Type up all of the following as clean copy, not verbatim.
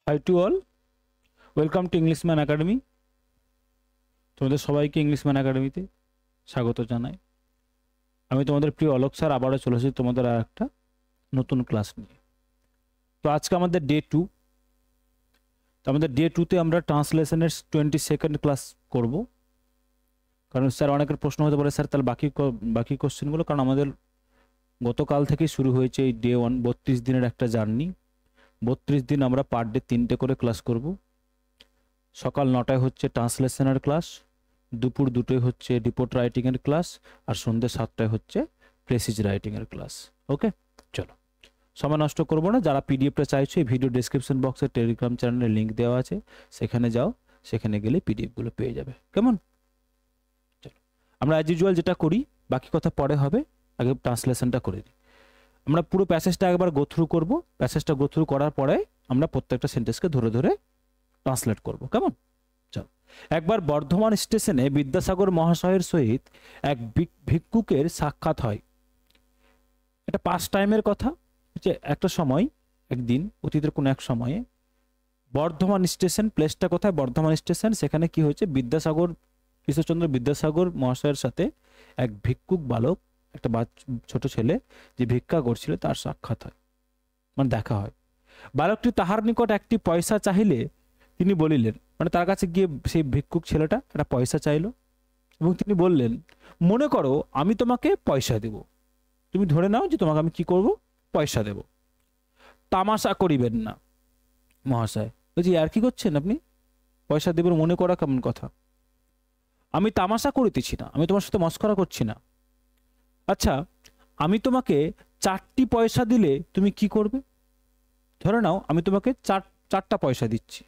High to all, welcome to Englishman Academy. তোমাদের সবাইকে Englishman একাডেমিতে স্বাগত জানাই। আমি তোমাদের প্রিয় অলোক স্যার আবারও চলে এসেছি তোমাদের আর একটা নতুন ক্লাস নিয়ে। তো আজকে আমাদের ডে 2। তো আমাদের ডে 2তে আমরা ট্রান্সলেশনের 22nd ক্লাস করব। কারণ স্যার অনেকের প্রশ্ন হতে পারে স্যার তাহলে বাকি কোশ্চেনগুলো, কারণ আমাদের গতকাল থেকেই শুরু হয়েছে এই ডে 1 32 দিনের একটা জার্নি। 32 দিন আমরা পার ডে 3টে করে ক্লাস করব। সকাল 9টায় হচ্ছে ট্রান্সলেশনের ক্লাস, দুপুর 2টোয় হচ্ছে রিপোর্ট রাইটিংয়ের ক্লাস, আর সন্ধ্যে 7টায় হচ্ছে প্রেসিজ রাইটিংয়ের ক্লাস। ওকে, চলো সময় নষ্ট করবো না। যারা পিডিএফটা চাইছো এই ভিডিও ডেসক্রিপশন বক্সে টেলিগ্রাম চ্যানেলের লিঙ্ক দেওয়া আছে, সেখানে যাও, সেখানে গেলে পিডিএফগুলো পেয়ে যাবে। কেমন? চলো আমরা অ্যাজ ইউজুয়াল যেটা করি, বাকি কথা পরে হবে, আগে ট্রান্সলেশনটা করে দিই। আমরা পুরো প্যাসেজটা একবার গো থ্রু করবো। প্যাসেজটা গো থ্রু করার পরে আমরা প্রত্যেকটা সেন্টেন্সকে ধরে ধরে ট্রান্সলেট করবো। কেমন? চল। একবার বর্ধমান স্টেশনে বিদ্যাসাগর মহাশয়ের সহিত এক ভিক্ষুকের সাক্ষাৎ হয়। এটা পাস্ট টাইমের কথা, যে একটা সময়, একদিন, অতীতের কোনো এক সময়ে বর্ধমান স্টেশন, প্লেসটা কোথায়? বর্ধমান স্টেশন। সেখানে কি হয়েছে? বিদ্যাসাগর, ঈশ্বরচন্দ্র বিদ্যাসাগর মহাশয়ের সাথে এক ভিক্ষুক বালক, একটা ছোট ছেলে যে ভিক্ষা করছিল, তার সাক্ষাৎ হয়, মানে দেখা হয়। বালকটি তাহার নিকট একটি পয়সা চাহিলে তিনি বলিলেন, মানে তার কাছে গিয়ে সেই ভিক্ষুক ছেলেটা একটা পয়সা চাইলো এবং তিনি বললেন, মনে করো আমি তোমাকে পয়সা দেব, তুমি ধরে নাও যে তোমাকে আমি কি করব, পয়সা দেব। তামাশা করিবেন না মহাশয়। বলছি আর কি করছেন আপনি? পয়সা দেবেন মনে করা কেমন কথা? আমি তামাশা করিতেছি না, আমি তোমার সাথে মস্করা করছি না। আচ্ছা, আমি তোমাকে 4টি পয়সা দিলে তুমি কি করবে? ধরে নাও আমি তোমাকে 4টা পয়সা দিচ্ছি,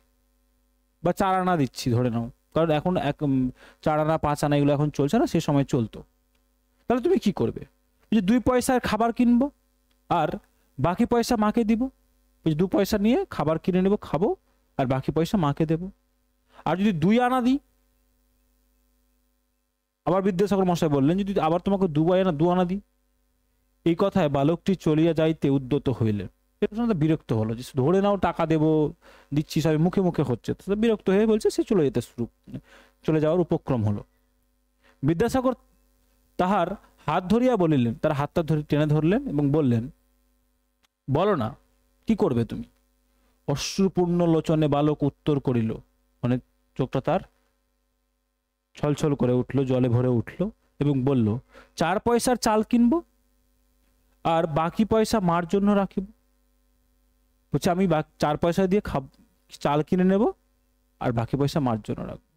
বা 4 আনা দিচ্ছি, ধরে নাও, কারণ এখন 4 আনা 5 আনা এগুলো এখন চলছে না, সে সময় চলতো। তাহলে তুমি কি করবে? যে 2 পয়সার খাবার কিনবো আর বাকি পয়সা মাকে দিব। 2 পয়সা নিয়ে খাবার কিনে নেব, খাবো, আর বাকি পয়সা মাকে দেব। আর যদি 2 আনা দিই, আবার বিদ্যাসাগর মশাই বললেন, যদি আবার তোমাকে 2 আনা দিই। এই কথায় বালকটি চলিয়া যাইতে উদ্যত হইলেন। এটা শুনে বিরক্ত হলো, যে ধরে নাও টাকা দেবো, দিচ্ছি, সবাই মুখে মুখে হচ্ছে। বিরক্ত হয়ে বলছে, সে চলে যাওয়ার উপক্রম হলো। বিদ্যাসাগর তাহার হাত ধরিয়া বলিলেন, তার হাতটা টেনে ধরলেন এবং বললেন, বলো না কি করবে তুমি? অশ্রুপূর্ণ লোচনে বালক উত্তর করিল, মানে চোখটা তার ছলছল করে উঠলো, জলে ভরে উঠলো এবং বলল, 4 পয়সার চাল কিনবো আর বাকি পয়সা মার জন্য রাখিব। বলছে আমি 4 পয়সা দিয়ে চাল কিনে নেব আর বাকি পয়সা মার জন্য রাখবো।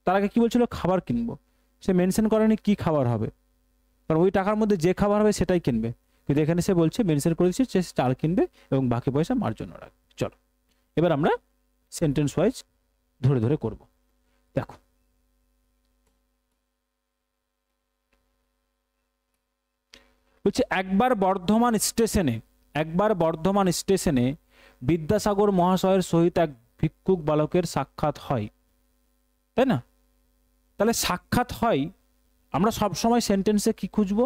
তার আগে কি বলছিল? খাবার কিনবো। সে মেনশন করেনি কি খাবার হবে, কারণ ওই টাকার মধ্যে যে খাবার হবে সেটাই কিনবে, কিন্তু এখানে সে বলছে, মেনশন করে দিচ্ছে, সে চাল কিনবে এবং বাকি পয়সা মার জন্য রাখবে। চলো এবার আমরা সেন্টেন্স ওয়াইজ ধরে ধরে করব। দেখো, বলছে একবার বর্ধমান স্টেশনে বিদ্যাসাগর মহাশয়ের সহিত এক ভিক্ষুক বালকের সাক্ষাৎ হয়। তাই না? তাহলে সাক্ষাৎ হয়, আমরা সব সময় সেন্টেন্সে কি খুঁজবো?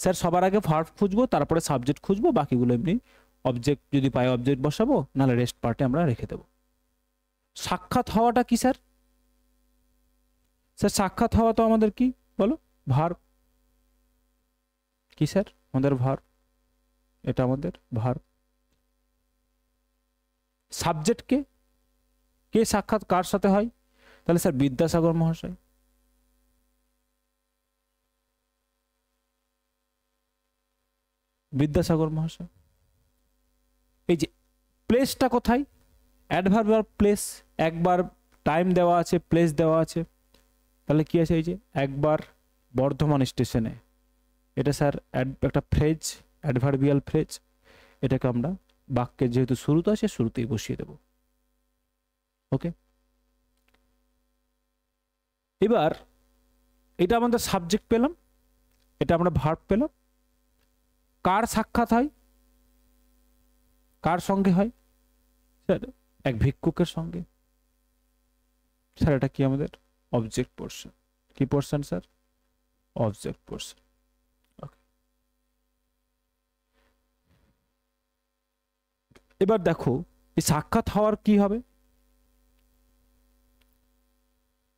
স্যার সবার আগে ভার্ব খুঁজবো, তারপরে সাবজেক্ট খুঁজবো, বাকিগুলো এমনি অবজেক্ট যদি পাই অবজেক্ট বসাবো, নাহলে রেস্ট পার্টে আমরা রেখে দেবো। সাক্ষাৎ হওয়াটা কি স্যার? স্যার সাক্ষাৎ হওয়া তো আমাদের কি বলো? ভার্ব। কি স্যার? আমাদের ভার্ব, এটা আমাদের ভার্ব। সাবজেক্ট কে? কে সাক্ষাৎ কার সাথে হয়? তাহলে স্যার বিদ্যাসাগর মহাশয়। বিদ্যাসাগর মহাশয়। এই যে প্লেসটা কোথায়? অ্যাডভার্ব আর প্লেস, একবার টাইম দেওয়া আছে, প্লেস দেওয়া আছে, তাহলে কি আছে? এই যে একবার বর্ধমান স্টেশনে, এটা স্যার একটা ফ্রেজ, অ্যাডভার্বিয়াল ফ্রেজ। এটাকে আমরা বাক্যের যেহেতু শুরুতে আছে, শুরুতেই বসিয়ে দেব। ওকে, এবার এটা আমাদের সাবজেক্ট পেলাম, এটা আমরা ভার্ব পেলাম। কার সাক্ষাৎ হয়? কার সঙ্গে হয়? স্যার এক ভিক্ষুকের সঙ্গে। স্যার এটা কি আমাদের অবজেক্ট পোর্শন। কি পোর্শন স্যার? Object portion. এবার দেখো এই সাক্ষাৎ হওয়ার কি হবে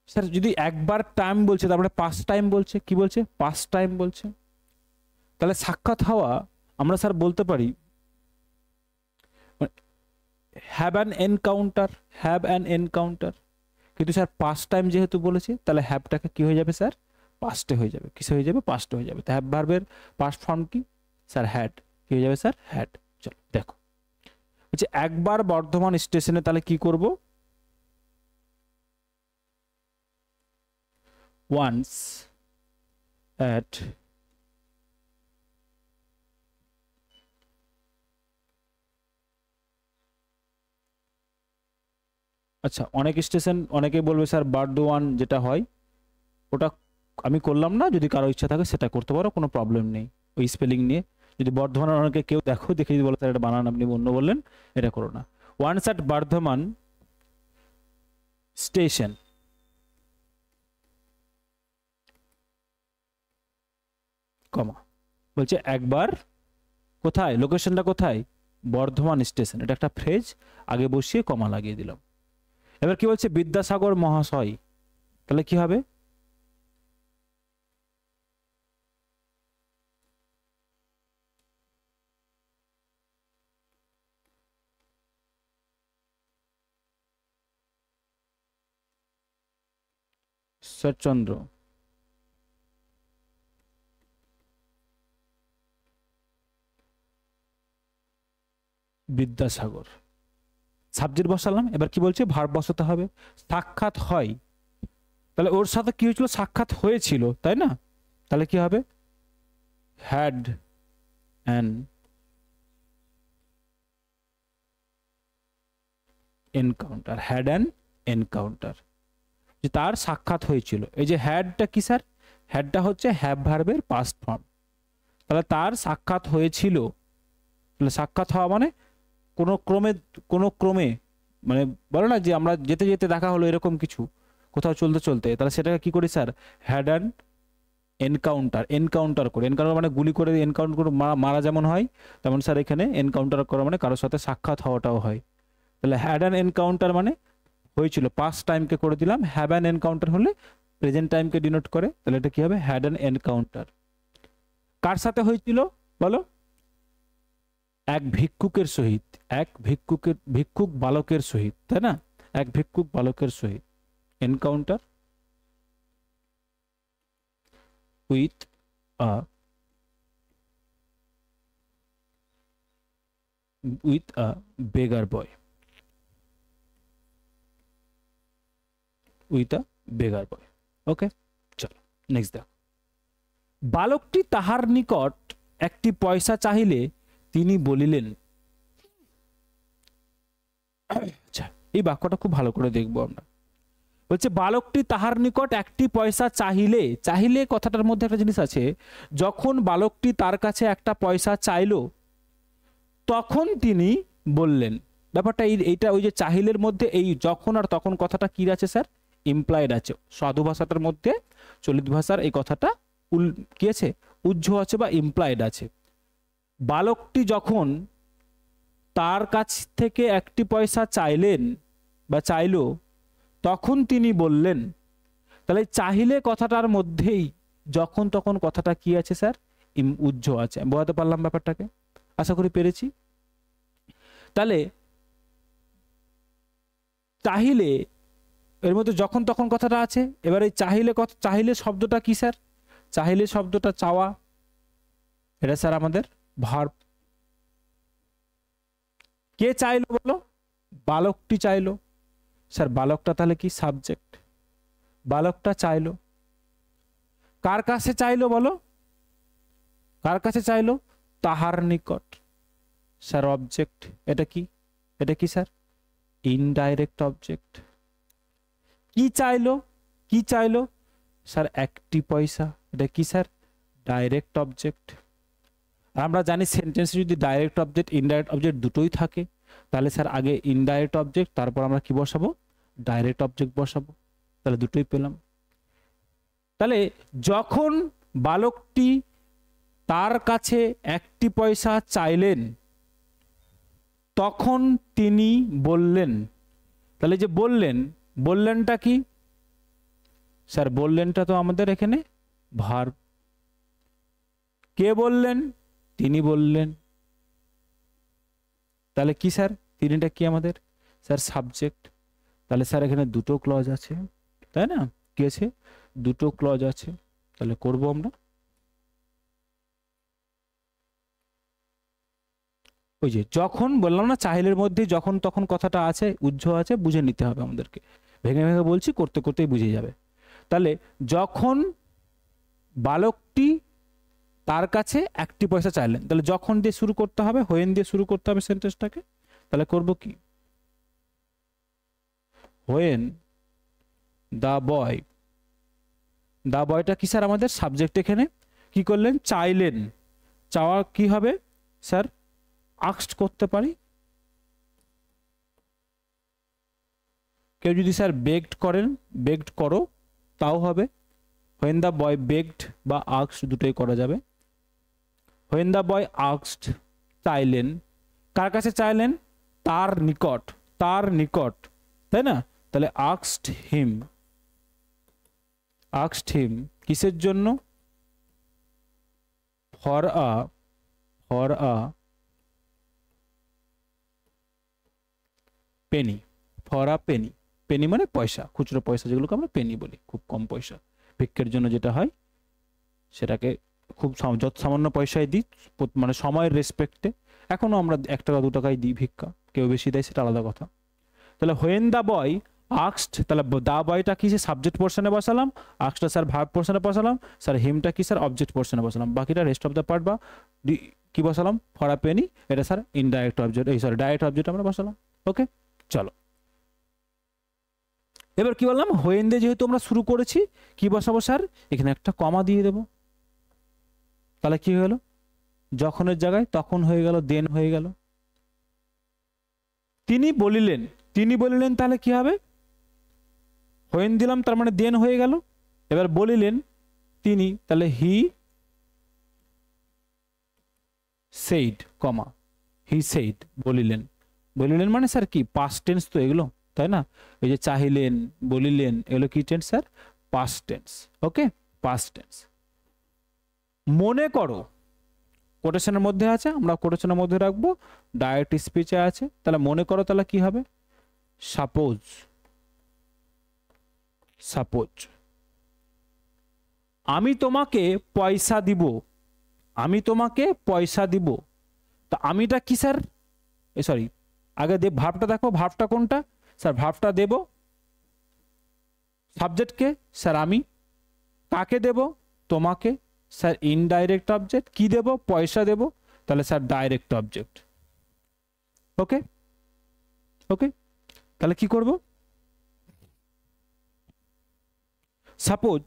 স্যার? যদি একবার টাইম বলছে তারপরে পাস্ট টাইম বলছে, কি বলছে? পাস্ট টাইম বলছে। তাহলে সাক্ষাৎ হওয়া আমরা স্যার বলতে পারি have an encounter, have an encounter. কিন্তু স্যার পাস্ট টাইম যেহেতু বলেছে তাহলে হ্যাভটাকে কি হয়ে যাবে স্যার? পাস্টে হয়ে যাবে। কিসে হয়ে যাবে? পাস্টে হয়ে যাবে। তো হ্যাভ ভার্বের পাস্ট ফর্ম কি স্যার? হ্যাড। কি হয়ে যাবে স্যার? হ্যাড। চলো দেখো, বলছে একবার বর্ধমান স্টেশনে, তাহলে কি করব? ওয়ান্স অ্যাট আচ্ছা, অনেক স্টেশন, অনেকে বলবে স্যার বারদোয়ান যেটা হয় ওটা আমি করলাম না, যদি কারো ইচ্ছা থাকে সেটা করতে পারো, কোনো প্রবলেম নেই ওই স্পেলিং নিয়ে। যদি বর্ধমানের অনেকে কেউ দেখো দেখে যদি বলো স্যার এটা বানান আপনি অন্য বললেন, এটা করো না। ওয়ান্স অ্যাট বর্ধমান স্টেশন, কমা, বলছে একবার কোথায়, লোকেশনটা কোথায়? বর্ধমান স্টেশন। এটা একটা ফ্রেজ, আগে বসিয়ে কমা লাগিয়ে দিলাম। এবার কি বলছে? বিদ্যাসাগর মহাশয়, তাহলে কি হবে? ঈশ্বরচন্দ্র বিদ্যাসাগর, সাবজেক্ট বসালাম। এবার কি বলছে? ভার্ব বসাতে হবে। সাক্ষাৎ হয়, তাহলে ওর সাথে কি হয়েছিল? সাক্ষাৎ হয়েছিল, তাই না? তাহলে কি হবে? Had an encounter, had an encounter, যে তার সাক্ষাৎ হয়েছিল। এই যে হ্যাডটা কি স্যার? হ্যাডটা হচ্ছে হ্যাভ ভার্বের পাস্ট ফর্ম। তাহলে তার সাক্ষাৎ হয়েছিল, তাহলে সাক্ষাৎ হওয়া মানে কোনো ক্রমে, মানে বলো না যে আমরা যেতে যেতে দেখা হলো এরকম কিছু, কোথাও চলতে চলতে, তাহলে সেটাকে কি করি sir? Had an encounter, encounter করে, এনকাউন্টার মানে গুলি করে, এনকাউন্টার করে মারা যেমন হয় তেমন স্যার এখানে এনকাউন্টার করা মানে কারোর সাথে সাক্ষাৎ হওয়াটাও হয়। তাহলে হ্যাড অ্যান এনকাউন্টার মানে হয়েছিল, পাস্ট টাইমকে করে দিলাম। হ্যাভ অ্যান এনকাউন্টার হলে প্রেজেন্ট টাইমকে ডিনোট করে, তাহলে এটা কি হবে? Had an encounter. কার সাথে হয়েছিল বলো? এক ভিক্ষুকের সহিত, এক ভিক্ষুক বালকের সহিত, তাই না? এক ভিক্ষুক বালকের সহিত। Encounter with a beggar boy, with a beggar boy. Okay, চলো নেক্সট দেখো। বালকটি তাহার নিকট একটি পয়সা চাহিলে তিনি বলিলেন, আচ্ছা এই বাক্যটা খুব ভালো করে দেখবো আমরা। বলছে বালকটি তাহার নিকট একটি পয়সা চাহিলে, চাহিলে কথাটার মধ্যে একটা জিনিস আছে, যখন বালকটি তার কাছে একটা পয়সা চাইলো তখন তিনি বললেন। ব্যাপারটা এইটা ওই যে চাহিলের মধ্যে এই যখন আর তখন কথাটা কি আছে স্যার? ইমপ্লয়েড আছে। সাধু ভাষাটার মধ্যে চলিত ভাষার এই কথাটা কি আছে? উজ্জ আছে বা ইমপ্লয়েড আছে। বালকটি যখন তার কাছ থেকে একটি পয়সা চাইলেন বা চাইলো তখন তিনি বললেন। তাহলে চাহিলে কথাটার মধ্যেই যখন তখন কথাটা কি আছে স্যার? উজ্জ আছে। বোঝাতে পারলাম ব্যাপারটাকে? আশা করি পেরেছি। তাহলে চাহিলে এর মধ্যে যখন তখন কথাটা আছে। এবার এই চাহিলে চাহিলে শব্দটা কি স্যার? চাহিলে শব্দটা চাওয়া, এটা স্যার আমাদের ভার্ব। কে চাইলো বলো? বালকটি চাইলো। স্যার বালকটা তাহলে কি? সাবজেক্ট। বালকটা চাইলো, কার কাছে চাইলো বলো? কার কাছে চাইলো? তাহার নিকট। Sir object. এটা কি? এটা কি স্যার? Indirect object. কি চাইলো? কি চাইলো? স্যার একটি পয়সা। এটা কি স্যার? Direct object. আমরা জানি সেন্টেন্সে যদি ডাইরেক্ট অবজেক্ট ইনডাইরেক্ট অবজেক্ট দুটোই থাকে তাহলে স্যার আগে ইনডাইরেক্ট অবজেক্ট, তারপর আমরা কি বসাবো? ডাইরেক্ট অবজেক্ট বসাবো। তাহলে দুটোই পেলাম। তাহলে যখন বালকটি তার কাছে একটি পয়সা চাইলেন তখন তিনি বললেন, তাহলে যে বললেন, বললেনটা কি স্যার? বললেনটা তো আমাদের এখানে ভার্ব। কে বললেন? তিনি বললেন। তাহলে কি স্যার? তিনিটা কি আমাদের স্যার? সাবজেক্ট। তাহলে স্যার এখানে দুটো ক্লজ আছে, তাই না? কি আছে? দুটো ক্লজ আছে। তাহলে করব আমরা ওই যে যখন বললাম না, চাহিলের মধ্যে যখন তখন কথাটা আছে, উজ্জ আছে, বুঝে নিতে হবে আমাদেরকে। ভেঙে ভেঙে বলছি, করতে করতেই বুঝে যাবে। তাহলে যখন বালকটি তার কাছে 1টি পয়সা চাইলেন, তাহলে যখন দিয়ে শুরু করতে হবে, হোয়েন দিয়ে শুরু করতে হবে সেন্টেন্সটাকে। তাহলে করব কি? হোয়েন দা বয়, দা বয়টা কি স্যার আমাদের? সাবজেক্ট। এখানে কি করলেন? চাইলেন। চাওয়া কি হবে স্যার? আস্কড করতে পারি। কেউ যদি স্যার বেগড করেন, বেগড করো, তাও হবে। হোয়েন দা বয় বেগড বা আস্কড দুটোই করা যাবে। হোয়েন দা বয় আস্কড, চাইলেন। কার কাছে চাইলেন? তার নিকট, তার নিকট, তাই না? তাহলে আস্কড হিম, আস্কড হিম কিসের জন্য? For a, for a Penney, for a Penney. Penney মানে পয়সা, খুচরো পয়সা, যেগুলোকে আমরা পেনি বলি, খুব কম পয়সা। ভিক্ষের জন্য যেটা হয় সেটাকে খুব যত সামান্য পয়সায় দিই, মানে সময়ের রেসপেক্টে। এখনো আমরা 1 টাকা 2 টাকায় দিই ভিক্ষা, কেউ বেশি দেয় সেটা আলাদা কথা। তাহলে হোয়েন দা বয় আস্কড, তাহলে দা বয়টা কি সাবজেক্ট পোর্শনে বসালাম, আস্কডটা স্যার ভার্ব পোর্শনে বসালাম, স্যার হিমটা কি স্যার অবজেক্ট পোর্শনে বসালাম, বাকিটা রেস্ট অফ দ্য পার্ট বা কি বসালাম? ফর আ পেনি, এটা স্যার ইনডাইরেক্ট অবজেক্ট, এই সরি ডাইরেক্ট অবজেক্ট আমরা বসালাম। ওকে, চলো এবার কি বললাম? হোয়েন দিয়ে যেহেতু আমরা শুরু করেছি, কি বসাবো স্যার? এখানে একটা কমা দিয়ে দেব। তাহলে কি হলো? যখনের জায়গায় তখন হয়ে গেল, দেন হয়ে গেল। তিনি বলিলেন, তিনি বলিলেন, তাহলে কি হবে? হোয়েন দিলাম, তার মানে দেন হয়ে গেল। এবার বলিলেন তিনি, তাহলে he said, comma, he said, বলিলেন। বলিলেন মানে স্যার কি? পাস্ট টেন্স তো এগুলো, তাই না? এই যে চাহিলেন, বলিলেন, এগুলো কি tense sir? Past tense. Okay, past tense. মনে করো, কোটেশনের মধ্যে আছে, আমরা কোটেশনের মধ্যে রাখবো। ডাইরেক্ট স্পিচে আছে, তাহলে মনে করো, তাহলে কি হবে? সাপোজ, সাপোজ আমি তোমাকে পয়সা দিব, আমি তোমাকে পয়সা দিব। তো আমিটা কি স্যার? সরি, আগে ভার্বটা দেখো, ভার্বটা কোনটা স্যার? ভার্বটা দেব সাবজেক্টকে স্যার আমি। কাকে দেব? তোমাকে স্যার ইনডাইরেক্ট অবজেক্ট। কি দেব? পয়সা দেব, তাহলে স্যার ডাইরেক্ট অবজেক্ট। ওকে, ওকে, তাহলে কি করব? সাপোজ,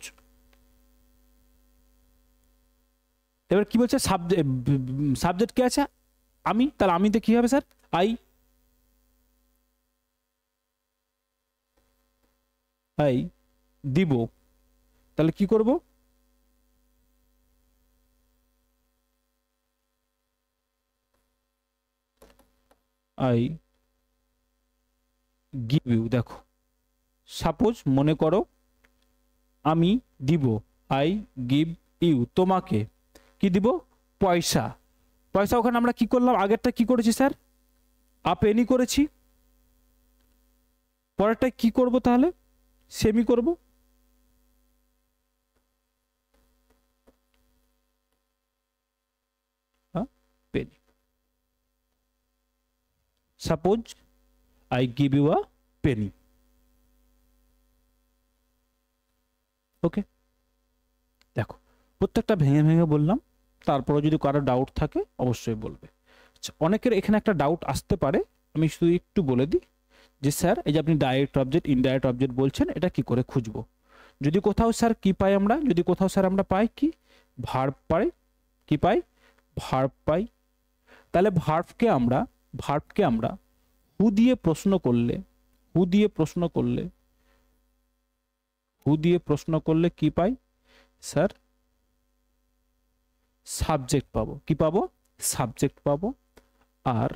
এবার কি বলছে? সাবজেক্ট কে আছে? আমি। তাহলে আমিতে কি হবে স্যার? আই, আই দিব। তাহলে কি করব? I give you. দেখো, সাপোজ মনে করো আমি দিব, আই গিভ ইউ, তোমাকে কি দিব? পয়সা। পয়সা ওখানে আমরা কি করলাম? আগেরটা কি করেছি স্যার? আ পেনি করেছি। পরেরটা কি করব তাহলে? সেমি করব। Penny. Suppose I give you a penny. Okay, দেখো প্রত্যেকটা ভেঙে ভেঙে বললাম, তারপরে যদি কারো ডাউট থাকে অবশ্যই বলবে। অনেকের এখানে একটা ডাউট আসতে পারে, আমি শুধু একটু বলে দিই যে স্যার এই যে আপনি ডাইরেক্ট অবজেক্ট ইনডাইরেক্ট অবজেক্ট বলছেন, এটা কি করে খুঁজবো? যদি কোথাও স্যার কি পাই আমরা? যদি কোথাও স্যার আমরা পাই কি? ভার্ব পাই। কি পাই? ভার্ব পাই। তাহলে ভার্বকে আমরা হু দিয়ে প্রশ্ন করলে, হু দিয়ে প্রশ্ন করলে, হু দিয়ে প্রশ্ন করলে কি পাই স্যার? সাবজেক্ট পাবো। কি পাবো? সাবজেক্ট পাবো। আর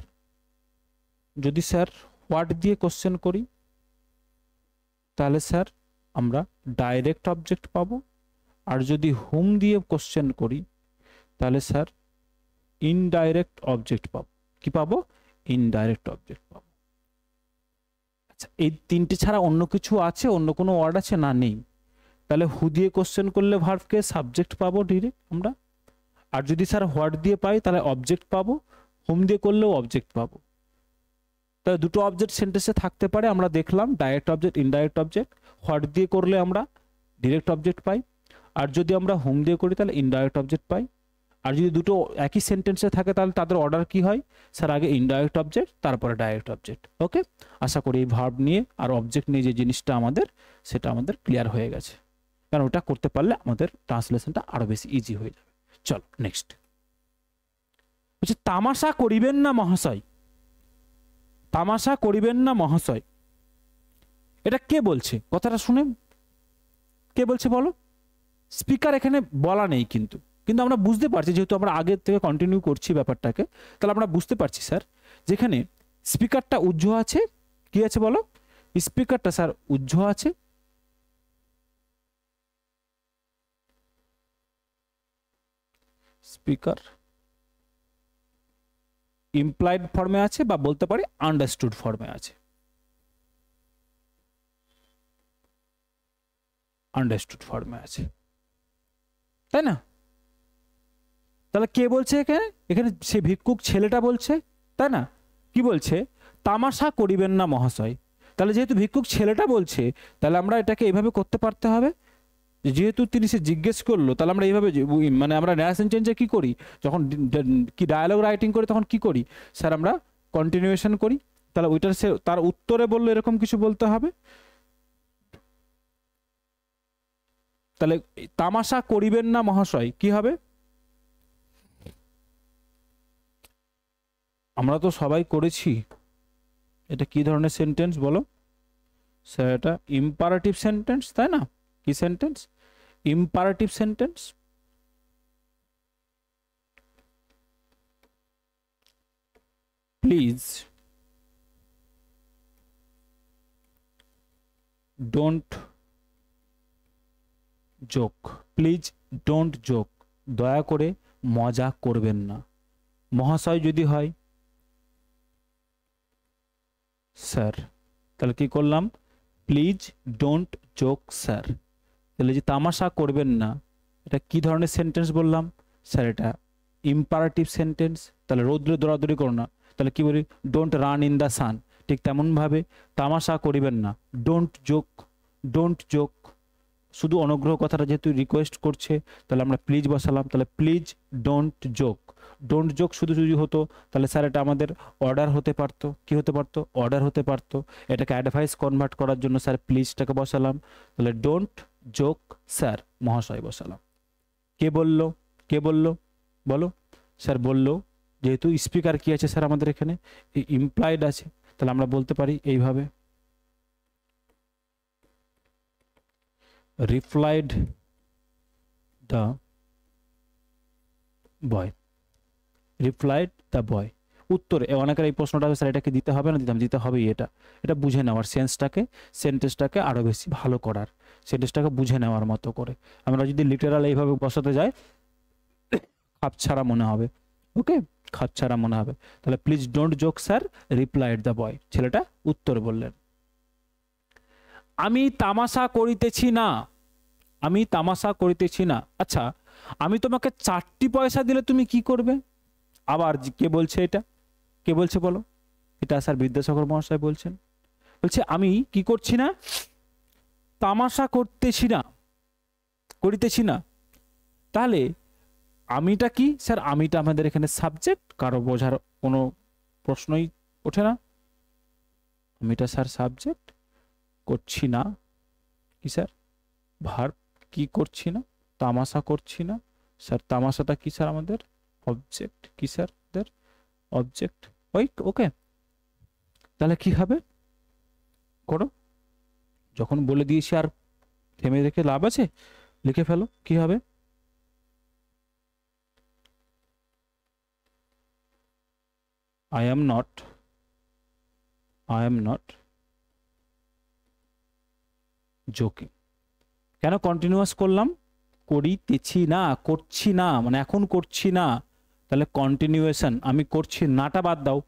যদি স্যার হোয়াট দিয়ে কোশ্চেন করি তাহলে স্যার আমরা ডাইরেক্ট অবজেক্ট পাবো, আর যদি হুম দিয়ে কোশ্চেন করি তাহলে স্যার ইনডাইরেক্ট অবজেক্ট পাবো। কি পাবো? ইনডাইরেক্ট অবজেক্ট পাবো। আচ্ছা, এই তিনটে ছাড়া অন্য কিছু আছে, অন্য কোনো ওয়ার্ড আছে? না, নেই। তাহলে হু দিয়ে কোশ্চেন করলে ভার্বকে সাবজেক্ট পাবো ডিরেক্ট আমরা, আর যদি স্যার হোয়াট দিয়ে পাই তাহলে অবজেক্ট পাবো, হুম দিয়ে করলেও অবজেক্ট পাবো। তাহলে দুটো অবজেক্ট সেন্টেন্সে থাকতে পারে, আমরা দেখলাম direct object, indirect object. What দিয়ে করলে আমরা ডিরেক্ট অবজেক্ট পাই, আর যদি আমরা হুম দিয়ে করি তাহলে ইনডাইরেক্ট অবজেক্ট পাই। আর যদি দুটো একই সেন্টেন্সে থাকে তাহলে তাদের অর্ডার কি হয়? স্যার আগে ইনডাইরেক্ট অবজেক্ট, তারপরে ডাইরেক্ট অবজেক্ট। ওকে, আশা করি এই ভার্ব নিয়ে আর অবজেক্ট নিয়ে যে জিনিসটা আমাদের, সেটা আমাদের ক্লিয়ার হয়ে গেছে। কারণ ওটা করতে পারলে আমাদের ট্রান্সলেশনটা আরো বেশি ইজি হয়ে যাবে। চলো নেক্সট। বলছে তামাশা করিবেন না মহাশয়। তামাশা করিবেন না মহাশয়, এটা কে বলছে? কথাটা শুনে কে বলছে বলো? স্পিকার এখানে বলা নেই, কিন্তু কিন্তু আমরা বুঝতে পারছি, যেহেতু আমরা আগের থেকে কন্টিনিউ করছি ব্যাপারটাকে, তাহলে আমরা বুঝতে পারছি স্যার যেখানে স্পিকারটা উজ্জ্ব আছে। কি আছে বলো? স্পিকারটা স্যার উজ্জ্ব আছে, স্পিকার ইমপ্লাইড ফর্মে আছে, বা বলতে পারি আন্ডারস্টুড ফর্মে আছে। আন্ডারস্টুড ফর্মে আছে, তাই না? তাহলে কে বলছে এখানে? এখানে সে ভিক্ষুক ছেলেটা বলছে, তাই না? কি বলছে? তামাশা করিবেন না মহাশয়। তাহলে যেহেতু ভিক্ষুক ছেলেটা বলছে, তাহলে আমরা এটাকে এইভাবে করতে পারতে হবে, যেহেতু তিনি সে জিজ্ঞেস করলো, তাহলে আমরা এইভাবে মানে আমরা ন্যারেশন চেঞ্জে কি করি, যখন কি ডায়ালগ রাইটিং করি তখন কি করি স্যার? আমরা কন্টিনিউয়েশন করি। তাহলে ওইটার সে তার উত্তরে বললো এরকম কিছু বলতে হবে। তাহলে তামাশা করিবেন না মহাশয় কি হবে? আমরা তো সবাই করেছি। এটা কি ধরনের সেন্টেন্স বলো স্যার? এটা ইম্পারেটিভ সেন্টেন্স, তাই না? কি sentence? Imperative sentence. Please don't joke. Please don't joke, দয়া করে মজা করবেন না। মহাশয় যদি হয় স্যার, তাহলে কি করলাম? Please don't joke sir. তাহলে যে তামাশা করবেন না, এটা কি ধরনের সেন্টেন্স বললাম স্যার? এটা ইম্পারেটিভ সেন্টেন্স। তাহলে রৌদ্রে দৌড়াদৌড়ি করো না, তাহলে কি বলি? Don't run in the sun. ঠিক তেমনভাবে তামাশা করিবেন না, ডোন্ট জোক। ডোন্ট জোক, শুধু অনুগ্রহ কথাটা যেহেতু রিকোয়েস্ট করছে, তাহলে আমরা প্লিজ বসালাম। তাহলে please don't joke. Don't joke শুধু যদি হতো তাহলে স্যার এটা আমাদের অর্ডার হতে পারতো। কি হতে পারতো? অর্ডার হতে পারতো। এটাকে অ্যাডভাইস কনভার্ট করার জন্য স্যার প্লিজটাকে বসালাম। তাহলে ডোন্ট জোক স্যার, মহাশয় বসালাম। কে বলল? কে বলল বলো? স্যার বলল, যেহেতু স্পিকার কি আছে স্যার আমাদের এখানে? ইমপ্লয়েড আছে। তাহলে আমরা বলতে পারি এইভাবে, replied the boy. replied the boy। উত্তরে অনেকের এই প্রশ্নটা হবে স্যার এটা কি দিতে হবে না দিতে হবেই। এটা এটা বুঝে নেওয়ার সেন্সটাকে, সেন্টেন্সটাকে আরো বেশি ভালো করার, সেন্টেন্সটাকে বুঝে নেওয়ার মতো করে। আমরা যদি লিটারাল এইভাবে বসাতে যাই খাপছাড়া মনে হবে। ওকে, খাপছাড়া মনে হবে। তাহলে please don't joke sir, replied the boy, ছেলেটা উত্তর বললেন। আমি তামাশা করিতেছি না, আমি তামাশা করিতেছি না। আচ্ছা, আমি তোমাকে 4টি পয়সা দিলে তুমি কি করবে? আবার কে বলছে এটা? কে বলছে বলো? এটা স্যার বিদ্যাসাগর মহাশয় বলছেন। বলছে আমি কি করছি না? তামাশা করতেছি না, করিতেছি না। তাহলে আমিটা কি স্যার? আমিটা আমাদের এখানে সাবজেক্ট, কারো বোঝার কোনো প্রশ্নই ওঠে না। আমিটা স্যার সাবজেক্ট, করছি না কি স্যার? ভার্ব। কি করছি না? তামাশা করছি না স্যার। তামাশাটা কি স্যার আমাদের? অবজেক্ট। কি স্যার? আমাদের অবজেক্ট। ওকে, তাহলে কি হবে করো। যখন বলে দিয়েছি আর থেমে রেখে লাভ আছে? লিখে ফেলো কি হবে। I am not I am not joking. কেন কন্টিনিউয়াস করলাম? করিতেছি না, করছি না, মানে এখন করছি না, তাহলে কন্টিনিউয়েশন। আমি করছি নাটা বাদ দাও,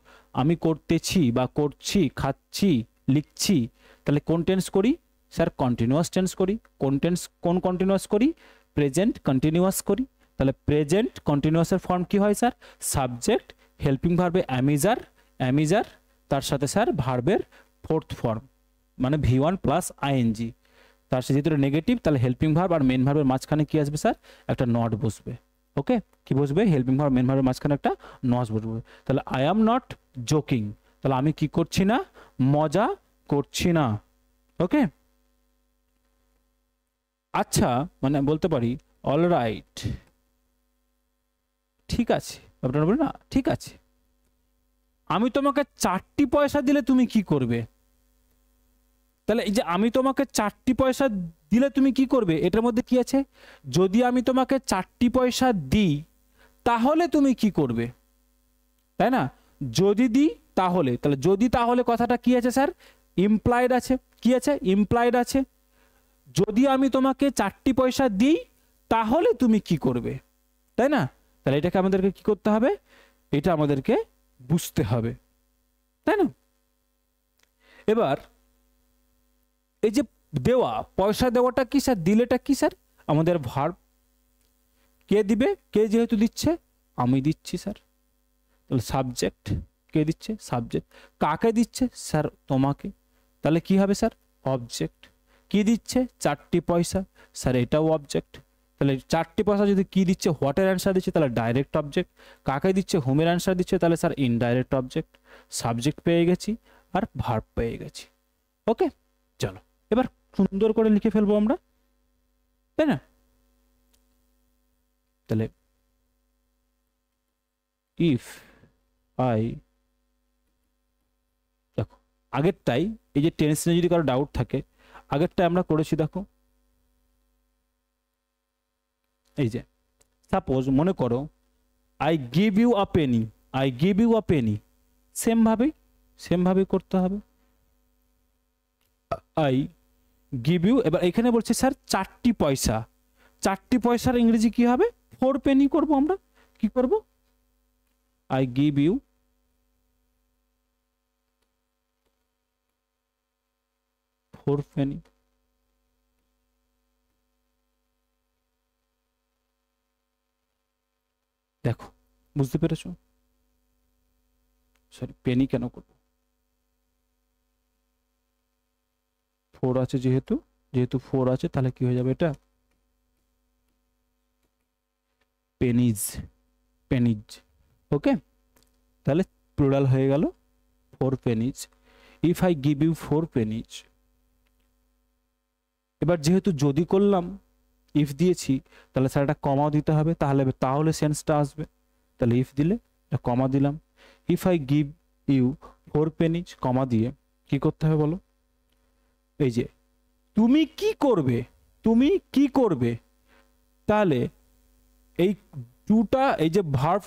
আমি করতেছি বা করছি, খাচ্ছি, লিখছি, তাহলে কোন টেন্স করি স্যার? কন্টিনিউয়াস টেন্স করি। কোন টেন্স, কোন কন্টিনিউয়াস করি? প্রেজেন্ট কন্টিনিউয়াস করি। তাহলে প্রেজেন্ট কন্টিনিউয়াসের ফর্ম কি হয় স্যার? সাবজেক্ট, হেল্পিং ভার্বে অ্যামিজার, অ্যামিজার, তার সাথে স্যার ভার্বের ফোর্থ ফর্ম মানে V1 প্লাস আইএনজি। তার সাথে যেহেতু নেগেটিভ, তাহলে হেল্পিং ভার্ব আর মেন ভার্বের মাঝখানে কি আসবে স্যার? একটা নট বসবে। ওকে, কি বসবে? হেল্পিং ভার্ব মেন ভার্বের মাঝখানে একটা নট বসবে। তাহলে আই অ্যাম নট জোকিং, তাহলে আমি কি করছি না? মজা করছি না। ওকে, আচ্ছা, মানে বলতে পারি অল রাইট, ঠিক আছে, আপনারা বলেন না ঠিক আছে, আমি তোমাকে 4টি পয়সা দিলে তুমি কি করবে? তাহলে এই যে আমি তোমাকে 4টি পয়সা দিলে তুমি কি করবে, এটার মধ্যে কি আছে? যদি আমি তোমাকে 4টি পয়সা দিই তাহলে তুমি কি করবে, তাই না? যদি দিই তাহলে, তাহলে যদি তাহলে কথাটা কি আছে স্যার? ইমপ্লাইড আছে। কি আছে? ইমপ্লাইড আছে। যদি আমি তোমাকে 4টি পয়সা দিই তাহলে তুমি কি করবে, তাই না? তাহলে এটাকে আমাদেরকে কি করতে হবে? এটা আমাদেরকে বুঝতে হবে, তাই না? এবার এই যে দেওয়া, পয়সা দেওয়াটা কি স্যার? দিলেটা কি স্যার? আমাদের ভার্ব। কে দিবে? কে যেহেতু দিচ্ছে, আমি দিচ্ছি স্যার, তাহলে সাবজেক্ট। কে দিচ্ছে? সাবজেক্ট। কাকে দিচ্ছে স্যার? তোমাকে। তাহলে কি হবে স্যার? অবজেক্ট। কি দিচ্ছে? 4টি পয়সা, স্যার এটাও অবজেক্ট। তাহলে 4টি পয়সা যদি কি দিচ্ছে, হোয়াটের অ্যান্সার দিচ্ছে, তাহলে ডাইরেক্ট অবজেক্ট। কাকে দিচ্ছে? হোমের অ্যান্সার দিচ্ছে, তাহলে স্যার ইনডাইরেক্ট অবজেক্ট। সাবজেক্ট পেয়ে গেছি আর ভার্ব পেয়ে গেছি। ওকে, চলো এবার সুন্দর করে লিখে ফেলবো আমরা, তাই না? তাহলে ইফ আই, দেখো আগেরটাই, এই যে টেন্স নিয়ে যদি কারো ডাউট থাকে, আগেরটাই আমরা করেছি। দেখো এই যে সাপোজ মনে করো I give you a penny, I give you a penny, same ভাবেই করতে হবে। আই গিভ ইউ, এবার এখানে বলছে স্যার 4টি পয়সা, 4টি পয়সার ইংরেজি কি হবে? 4 পেনি করব আমরা। কি করব? I give you 4 penny. দেখো বুঝতে পেরেছো? সরি, পেনি কেন করব? 4 আছে যেহেতু, যেহেতু 4 আছে তাহলে কি হয়ে যাবে? এটা পেনিজ, পেনিজ। ওকে, তাহলে প্লুরাল হয়ে গেল 4 pennies. If I give you 4 pennies. এবার যেহেতু যদি করলাম, ইফ দিয়েছি, তাহলে স্যার একটা কমাও দিতে হবে, তাহলে সেন্সটা আসবে। তাহলে ইফ দিলে একটা কমা দিলাম। ইফ আই গিভ ইউ 4 পেনিজ, কমা দিয়ে কি করতে হবে বলো? এই যে তুমি কি করবে, তুমি কি করবে, তাহলে এই টুটা, এই যে ভার্ব,